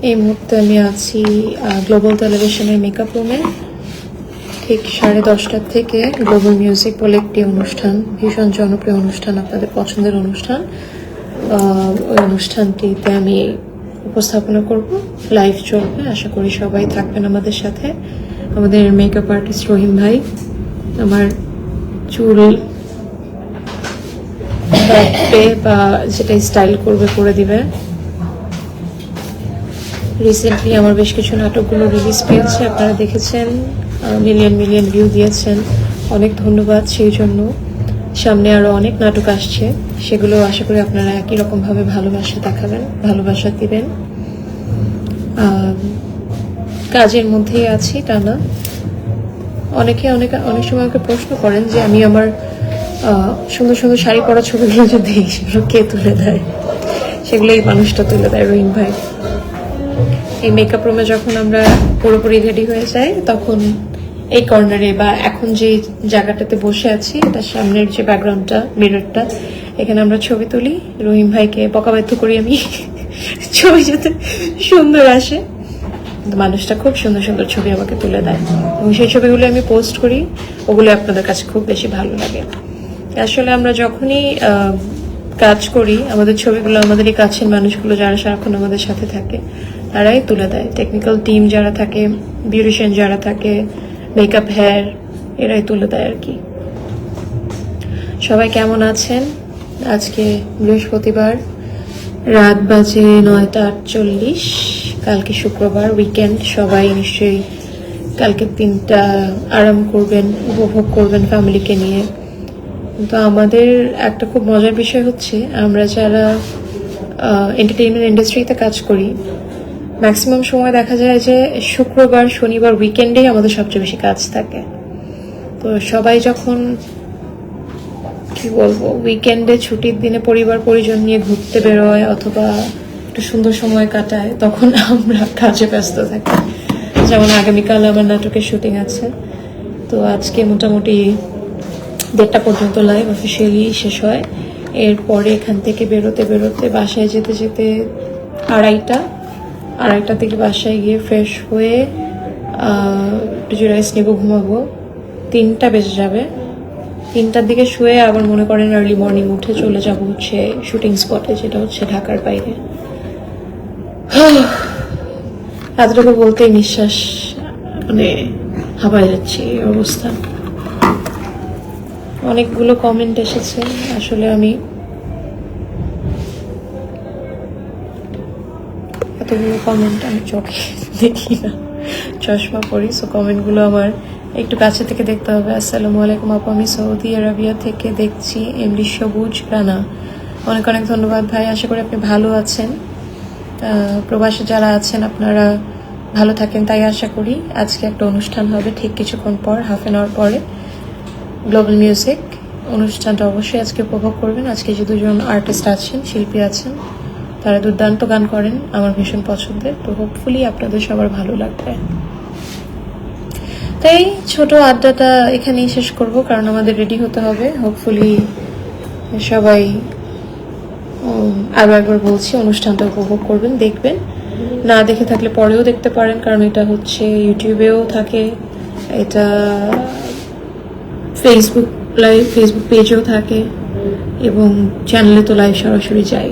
এই মুহূর্তে আমি আছি গ্লোবাল টেলিভিশনের মেকআপ রুমে। ঠিক 10:30 থেকে গ্লোবাল মিউজিক বলে একটি অনুষ্ঠান, ভীষণ জনপ্রিয় অনুষ্ঠান, আপনাদের পছন্দের অনুষ্ঠান। ওই অনুষ্ঠানটিতে আমি উপস্থাপনা করব, লাইভ চলবে। আশা করি সবাই থাকবেন আমাদের সাথে। আমাদের মেকআপ আর্টিস্ট রহিম ভাই আমার চুল কাটবে বা যেটা স্টাইল করবে করে দিবে। রিসেন্টলি আমার বেশ কিছু নাটকগুলো রিলিজ পেয়েছে, আপনারা দেখেছেন, মিলিয়ন ভিউ দিয়েছেন, অনেক ধন্যবাদ সেই জন্য। সামনে আরও অনেক নাটক আসছে, সেগুলো আশা করি আপনারা একই রকমভাবে ভালোবাসা দেখাবেন, ভালোবাসা দিবেন। কাজের মধ্যেই আছি টানা। অনেক সময় আমাকে প্রশ্ন করেন যে আমি আমার সুন্দর সুন্দর শাড়ি পরা ছবিগুলো যদি সেগুলো কে তুলে দেয়, সেগুলো এই মানুষটা তুলে দেয়, রহিম ভাই। এই মেকআপ রুমে যখন আমরা পুরোপুরি রেডি হয়ে যাই তখন এই কর্নারে বা এখন যে জায়গাটাতে বসে আছি, এটার সামনের যে ব্যাকগ্রাউন্ডটা, মিররটা, এখানে আমরা ছবি তুলি। রহিম ভাইকে বকাবাধ্য করি আমি ছবি যাতে সুন্দর আসে। মানুষটা খুব সুন্দর সুন্দর ছবি আমাকে তুলে দেয় এবং সেই ছবিগুলো আমি পোস্ট করি, ওগুলো আপনাদের কাছে খুব বেশি ভালো লাগে। আসলে আমরা যখনই কাজ করি, আমাদের ছবিগুলো আমাদের এই কাছের মানুষগুলো যারা সারাক্ষণ আমাদের সাথে থাকে তারাই তুলে দেয়। টেকনিক্যাল টিম যারা থাকে, বিউটিশিয়ান যারা থাকে, মেকআপ, হেয়ার, এরাই তুলে দেয় আর কি। সবাই কেমন আছেন? আজকে বৃহস্পতিবার, রাত বাজে 9:48। কালকে শুক্রবার, উইকেন্ড। সবাই নিশ্চয়ই কালকের দিনটা আরাম করবেন, উপভোগ করবেন ফ্যামিলিকে নিয়ে। কিন্তু আমাদের একটা খুব মজার বিষয় হচ্ছে, আমরা যারা এন্টারটেইনমেন্ট ইন্ডাস্ট্রিতে কাজ করি, ম্যাক্সিমাম সময় দেখা যায় যে শুক্রবার, শনিবার, উইকেন্ডেই আমাদের সবচেয়ে বেশি কাজ থাকে। তো সবাই যখন কি বলবো, উইকেন্ডে ছুটির দিনে পরিবার পরিজন নিয়ে ঘুরতে বেরোয় অথবা একটু সুন্দর সময় কাটায়, তখন আমরা কাজে ব্যস্ত থাকি। যেমন আগামীকাল আমার নাটকের শুটিং আছে, তো আজকে মোটামুটি 1:30 পর্যন্ত লাইভ অফিসিয়ালি শেষ হয়। এরপরে এখান থেকে বেরোতে বাসায় যেতে 2:30 থেকে বাসায় গিয়ে ফ্রেশ হয়ে একটু রেস্ট নেবো, ঘুমাবো। 3টা বেজে যাবে। 3টার দিকে শুয়ে আবার মনে করেন আর্লি মর্নিং উঠে চলে যাব হচ্ছে শুটিং স্পটে, যেটা হচ্ছে ঢাকার বাইরে। এতটুকু বলতেই নিঃশ্বাস মানে হাঁপায় যাচ্ছে এই অবস্থা। অনেকগুলো কমেন্ট এসেছে, আসলে আমি এতগুলো কমেন্ট আমি চোখে দেখি না, চশমা পরি, সো কমেন্টগুলো আমার একটু কাছে থেকে দেখতে হবে। আসসালামু আলাইকুম আপু, আমি সৌদি আরবিয়া থেকে দেখছি, এমডি সবুজ রানা। অনেক ধন্যবাদ ভাই, আশা করি আপনি ভালো আছেন। প্রবাসী যারা আছেন আপনারা ভালো থাকেন তাই আশা করি। আজকে একটা অনুষ্ঠান হবে ঠিক কিছুক্ষণ পর, হাফ অ্যান আওয়ার পরে, গ্লোবাল মিউজিক। অনুষ্ঠানটা অবশ্যই আজকে উপভোগ করবেন। আজকে যে 2জন আর্টিস্ট আছেন, শিল্পী আছেন, তারা দুর্দান্ত গান করেন, আমার ভীষণ পছন্দের। তো হোপফুলি আপনাদের সবার ভালো লাগবে। তাই ছোট আড্ডাটা এখানেই শেষ করব, কারণ আমাদের রেডি হতে হবে। হোপফুলি সবাই, আরো একবার বলছি, অনুষ্ঠানটা উপভোগ করবেন, দেখবেন। না দেখে থাকলে পরেও দেখতে পারেন, কারণ এটা হচ্ছে ইউটিউবেও থাকে, এটা ফেসবুক পেজেও থাকে এবং চ্যানেলে তো লাইভ সরাসরি যায়।